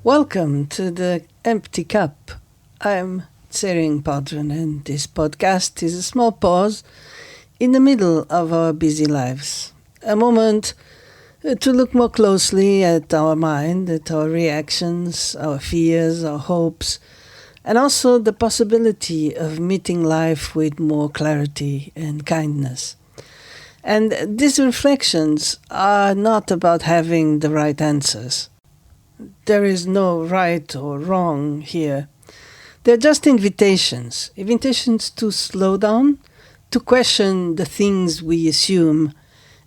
Welcome to the Empty Cup. I'm Tsering Padron, and this podcast is a small pause in the middle of our busy lives. A moment to look more closely at our mind, at our reactions, our fears, our hopes, and also the possibility of meeting life with more clarity and kindness. And these reflections are not about having the right answers. There is no right or wrong here. They're just invitations to slow down, to question the things we assume,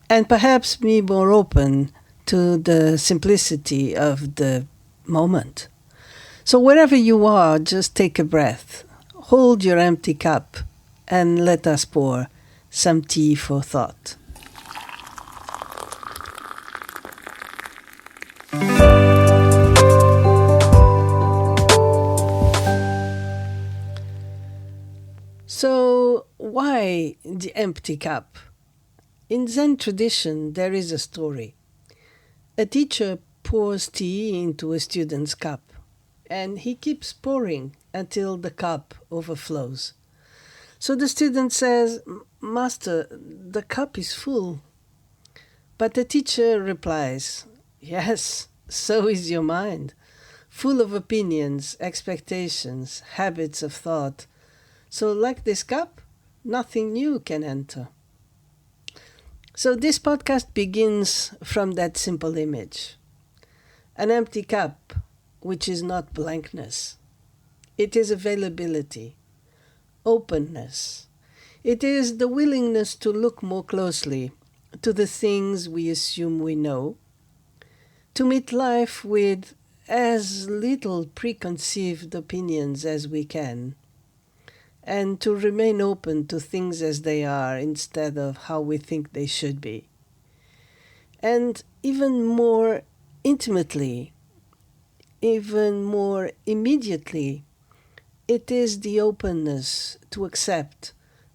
and perhaps be more open to the simplicity of the moment. So wherever you are, just take a breath, hold your empty cup, and let us pour some tea for thought. So, why the empty cup? In Zen tradition, there is a story. A teacher pours tea into a student's cup, and he keeps pouring until the cup overflows. So the student says, "Master, the cup is full." But the teacher replies, "Yes, so is your mind, full of opinions, expectations, habits of thought. So, like this cup, nothing new can enter." So, this podcast begins from that simple image. An empty cup, which is not blankness. It is availability, openness. It is the willingness to look more closely to the things we assume we know, to meet life with as little preconceived opinions as we can, and to remain open to things as they are instead of how we think they should be. And even more intimately, even more immediately, it is the openness to accept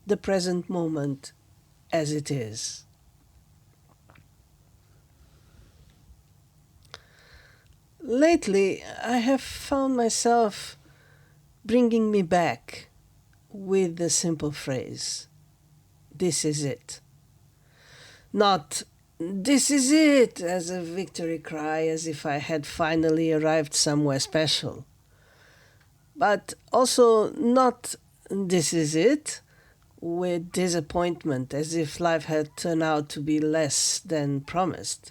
the present moment as it is. Lately, I have found myself bringing me back with the simple phrase, "This is it." Not, "This is it," as a victory cry, as if I had finally arrived somewhere special. But also not, "This is it," with disappointment, as if life had turned out to be less than promised.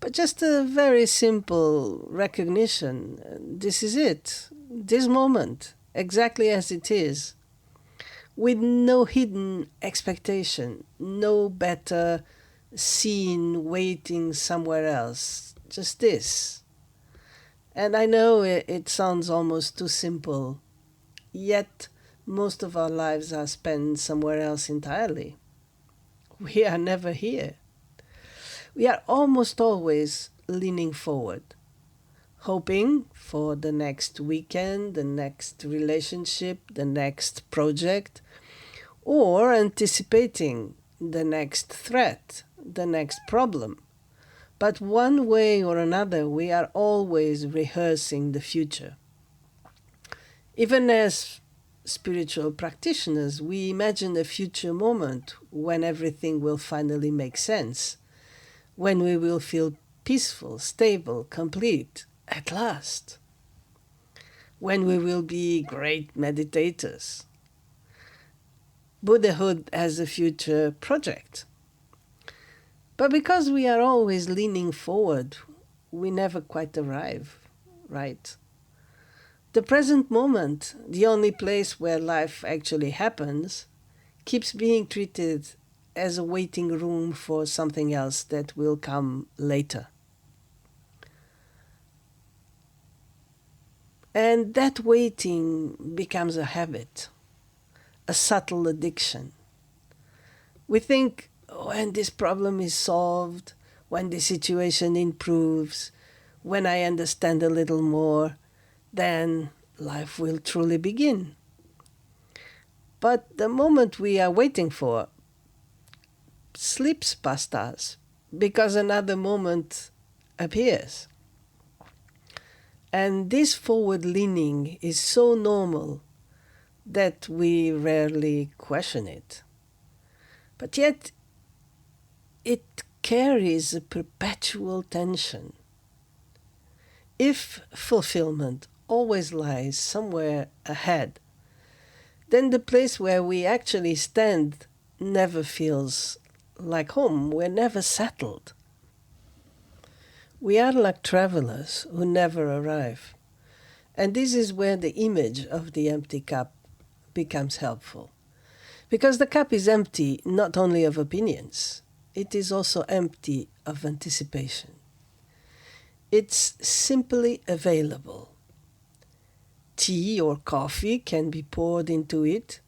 But just a very simple recognition, this is it, this moment, exactly as it is, with no hidden expectation, no better scene waiting somewhere else, just this. And I know it sounds almost too simple, yet most of our lives are spent somewhere else entirely. We are never here. We are almost always leaning forward, hoping for the next weekend, the next relationship, the next project, or anticipating the next threat, the next problem. But one way or another, we are always rehearsing the future. Even as spiritual practitioners, we imagine a future moment when everything will finally make sense, when we will feel peaceful, stable, complete, at last, when we will be great meditators. Buddhahood as a future project. But because we are always leaning forward, we never quite arrive, right? The present moment, the only place where life actually happens, keeps being treated as a waiting room for something else that will come later. And that waiting becomes a habit, a subtle addiction. We think when this problem is solved, when the situation improves, when I understand a little more, then life will truly begin. But the moment we are waiting for slips past us because another moment appears. And this forward leaning is so normal that we rarely question it. But yet, it carries a perpetual tension. If fulfillment always lies somewhere ahead, then the place where we actually stand never feels like home. We're never settled. We are like travelers who never arrive. And this is where the image of the empty cup becomes helpful. Because the cup is empty not only of opinions, it is also empty of anticipation. It's simply available. Tea or coffee can be poured into it,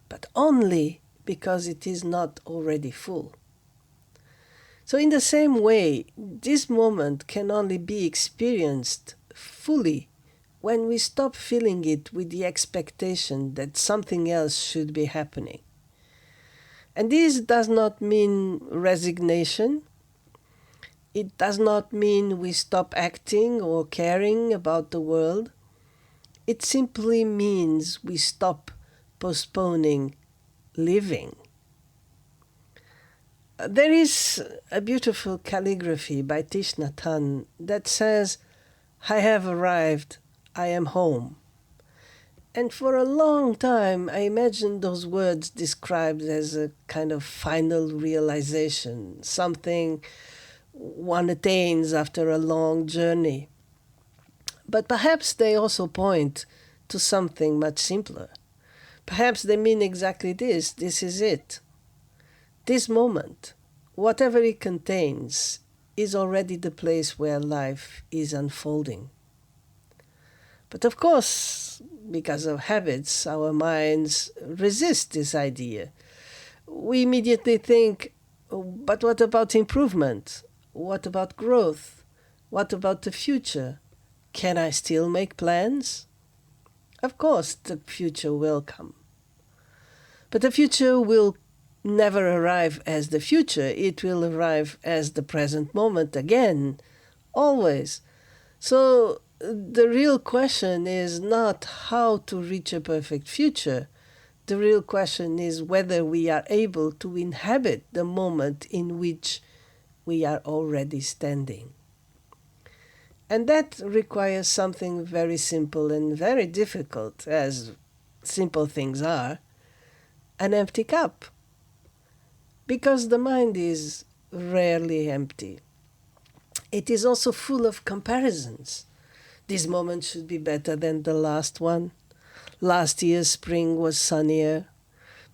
but only because it is not already full. So in the same way, this moment can only be experienced fully when we stop filling it with the expectation that something else should be happening. And this does not mean resignation. It does not mean we stop acting or caring about the world. It simply means we stop postponing living. There is a beautiful calligraphy by Thich Nhat Hanh that says, "I have arrived, I am home." And for a long time, I imagined those words described as a kind of final realization, something one attains after a long journey. But perhaps they also point to something much simpler. Perhaps they mean exactly this. This is it. This moment, whatever it contains, is already the place where life is unfolding. But of course, because of habits, our minds resist this idea. We immediately think, but what about improvement? What about growth? What about the future? Can I still make plans? Of course, the future will come. But the future will never arrive as the future. It will arrive as the present moment again, always. So the real question is not how to reach a perfect future. The real question is whether we are able to inhabit the moment in which we are already standing. And that requires something very simple and very difficult, as simple things are, an empty cup. Because the mind is rarely empty. It is also full of comparisons. This moment should be better than the last one. Last year's spring was sunnier.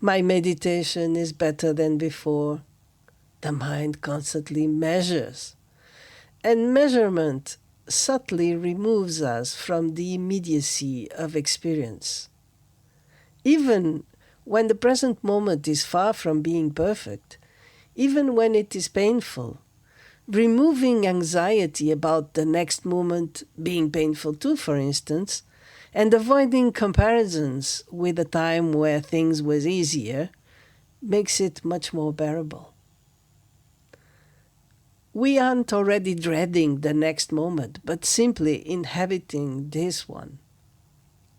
My meditation is better than before. The mind constantly measures. And measurement subtly removes us from the immediacy of experience. Even when the present moment is far from being perfect, even when it is painful, removing anxiety about the next moment being painful too, for instance, and avoiding comparisons with a time where things were easier, makes it much more bearable. We aren't already dreading the next moment, but simply inhabiting this one.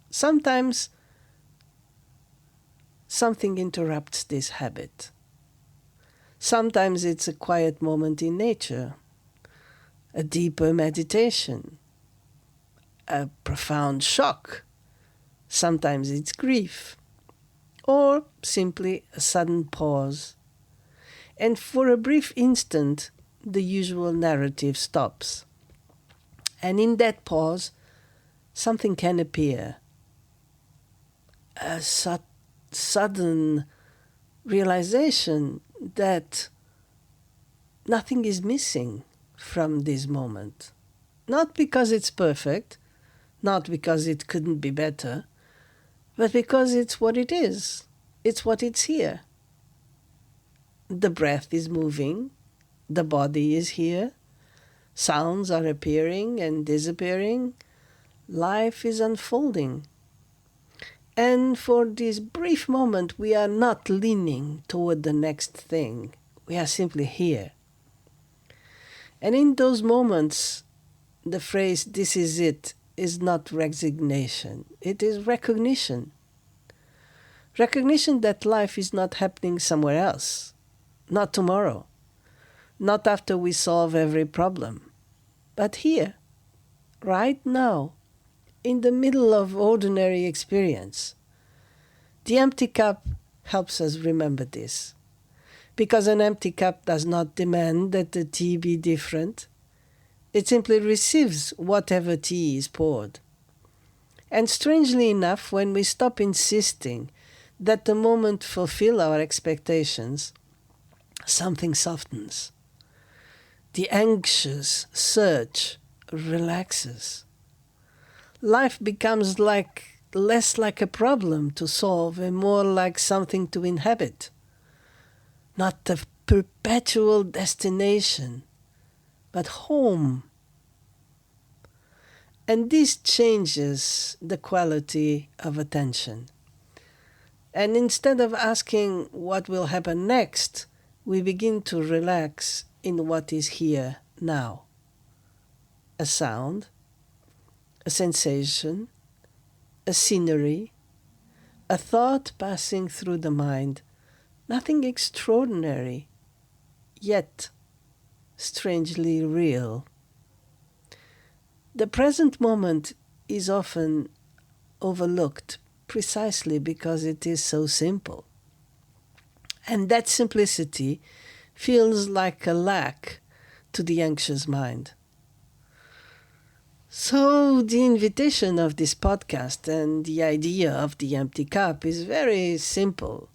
Sometimes something interrupts this habit. Sometimes it's a quiet moment in nature, a deeper meditation, a profound shock. Sometimes it's grief, or simply a sudden pause. And for a brief instant, the usual narrative stops. And in that pause, something can appear. A sudden realization that nothing is missing from this moment. Not because it's perfect, not because it couldn't be better, but because it's what it is. It's what it's here. The breath is moving. The body is here. Sounds are appearing and disappearing. Life is unfolding. And for this brief moment, we are not leaning toward the next thing. We are simply here. And in those moments, the phrase, "this is it," is not resignation, it is recognition. Recognition that life is not happening somewhere else, not tomorrow, not after we solve every problem, but here, right now, in the middle of ordinary experience. The empty cup helps us remember this, because an empty cup does not demand that the tea be different. It simply receives whatever tea is poured. And strangely enough, when we stop insisting that the moment fulfill our expectations, something softens. The anxious surge relaxes. Life becomes less like a problem to solve and more like something to inhabit. Not a perpetual destination, but home. And this changes the quality of attention. And instead of asking what will happen next, we begin to relax in what is here now. A sound, a sensation, a scenery, a thought passing through the mind. Nothing extraordinary, yet strangely real. The present moment is often overlooked precisely because it is so simple. And that simplicity feels like a lack to the anxious mind. So the invitation of this podcast and the idea of the empty cup is very simple.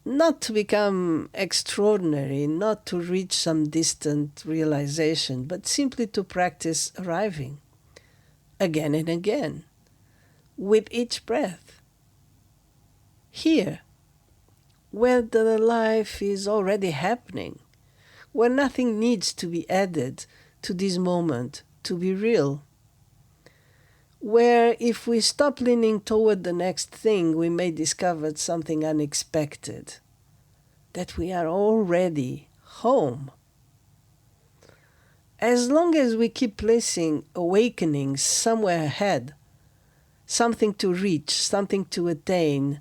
Not to become extraordinary, not to reach some distant realization, but simply to practice arriving again and again, with each breath. Here, where the life is already happening, where nothing needs to be added to this moment to be real. Where if we stop leaning toward the next thing, we may discover something unexpected, that we are already home. As long as we keep placing awakening somewhere ahead, something to reach, something to attain,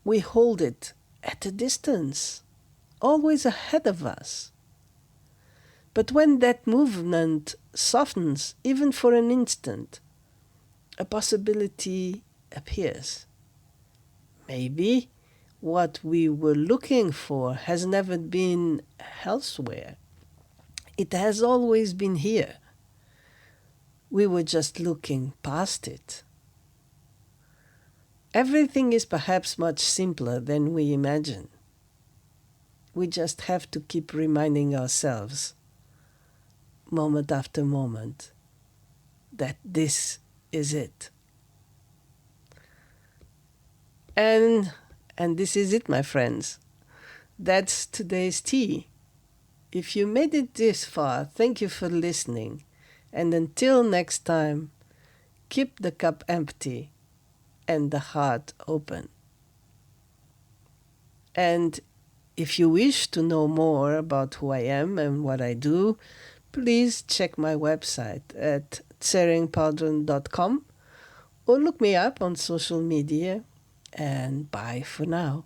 we hold it at a distance, always ahead of us. But when that movement softens, even for an instant, a possibility appears. Maybe what we were looking for has never been elsewhere. It has always been here. We were just looking past it. Everything is perhaps much simpler than we imagine. We just have to keep reminding ourselves, moment after moment, that this is it. And this is it, my friends. That's today's tea. If you made it this far, thank you for listening. And until next time, keep the cup empty and the heart open. And if you wish to know more about who I am and what I do, please check my website at tseringpaldron.com or look me up on social media, and bye for now.